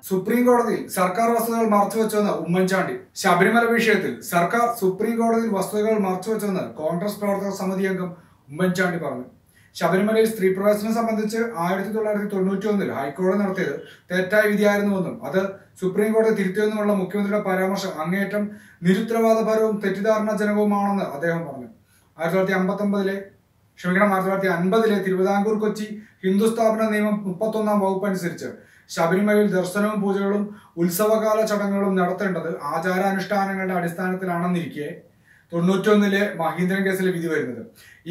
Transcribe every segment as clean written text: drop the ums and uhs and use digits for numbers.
Supreme കോടതിയിൽ സർക്കാർ വസ്തുതകൾ മറച്ചുവെച്ചെന്ന് ഉമ്മൻചാണ്ടി. ശബരിമല വിഷയത്തിൽ സർക്കാർ സുപ്രീം കോടതിയിൽ വസ്തുതകൾ മറച്ചുവെച്ചെന്ന് കോൺഗ്രസ് പ്രവർത്തക സമിതി അംഗം ഉമ്മൻചാണ്ടി പറഞ്ഞു. ശബരിമലയിൽ സ്ത്രീ പ്രവേശനം സംബന്ധിച്ച് 1991 ഹൈക്കോടതി നടത്തിയത് തെറ്റായ വിധിയായിരുന്നുവെന്നും അത് സുപ്രീം കോടതി തിരുത്തിയെന്നുമുള്ള മുഖ്യമന്ത്രിയുടെ പരാമർശം അങ്ങേയറ്റം നിരുത്തരവാദപരവും തെറ്റിദ്ധാരണാജനകവുമാണെന്ന് അദ്ദേഹം പറഞ്ഞു. 1950 തിരുവിതാംകൂർ കൊച്ചി ഹിന്ദു സ്ഥാപന നിയമം 31-ാം വകുപ്പ് അനുസരിച്ച് ശബരിമലയിൽ ദർശനവും പൂജകളും ഉത്സവകാല ചടങ്ങുകളും നടത്തേണ്ടത് ആചാരാനുഷ്ഠാനങ്ങളുടെ അടിസ്ഥാനത്തിലാണെന്നിരിക്കെ 91 മഹീന്ദ്രൻ കേസിലെ വിധി വരുന്നത്.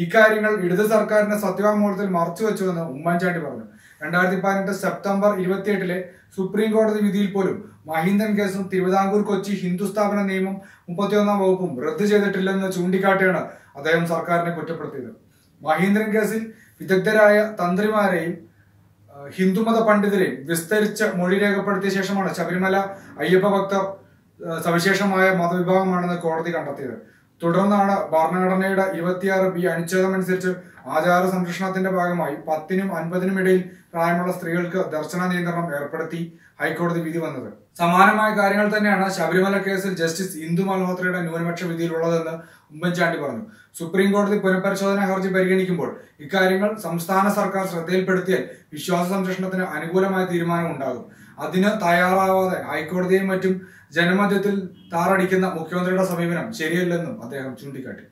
ഇക്കാര്യങ്ങൾ ഇടത് സർക്കാരിന്റെ സത്യവാങ്മൂലത്തിൽ മറച്ചുവെച്ചുവെന്ന് ഉമ്മൻചാണ്ടി പറഞ്ഞു. 2018 സെപ്റ്റംബർ 28 സുപ്രീം കോടതി വിധിയിൽ പോലും മഹീന്ദ്രൻ കേസും തിരുവിതാംകൂർ കൊച്ചി ഹിന്ദു സ്ഥാപന നിയമം 31-ാം വകുപ്പും റദ്ദു ചെയ്തിട്ടില്ലെന്ന് ചൂണ്ടിക്കാട്ടിയാണ് അദ്ദേഹം സർക്കാരിനെ കുറ്റപ്പെടുത്തിയത്. മഹീന്ദ്രൻ കേസിൽ വിദഗ്ധരായ തന്ത്രിമാരെയും ഹിന്ദുമത പണ്ഡിതരെയും വിസ്തരിച്ച് മൊഴി രേഖപ്പെടുത്തിയ ശേഷമാണ് ശബരിമല അയ്യപ്പ ഭക്തർ സവിശേഷമായ മതവിഭാഗമാണെന്ന് കോടതി കണ്ടെത്തിയത്. തുടർന്നാണ് ഭരണഘടനയുടെ 26B അനുച്ഛേദം അനുസരിച്ച് ആചാര സംരക്ഷണത്തിന്റെ ഭാഗമായി 10-നും 50-നും ഇടയിൽ പ്രായമുള്ള സ്ത്രീകൾക്ക് ദർശന നിയന്ത്രണം ഏർപ്പെടുത്തി ഹൈക്കോടതി വിധി വന്നത്. സമാനമായ കാര്യങ്ങൾ തന്നെയാണ് ശബരിമല കേസിൽ ജസ്റ്റിസ് ഇന്ദു മൽഹോത്രയുടെ ന്യൂനപക്ഷ വിധിയിലുള്ളതെന്ന് ഉമ്മൻചാണ്ടി പറഞ്ഞു. സുപ്രീം കോടതി പുനഃപരിശോധനാ ഹർജി പരിഗണിക്കുമ്പോൾ ഇക്കാര്യങ്ങൾ സംസ്ഥാന സർക്കാർ ശ്രദ്ധയിൽപ്പെടുത്തിയാൽ വിശ്വാസ സംരക്ഷണത്തിന് അനുകൂലമായ തീരുമാനം ഉണ്ടാകും. അതിന് തയ്യാറാവാതെ ഹൈക്കോടതിയെയും മറ്റും ജനമധ്യത്തിൽ താറടിക്കുന്ന മുഖ്യമന്ത്രിയുടെ സമീപനം ശരിയല്ലെന്നും അദ്ദേഹം ചൂണ്ടിക്കാട്ടി.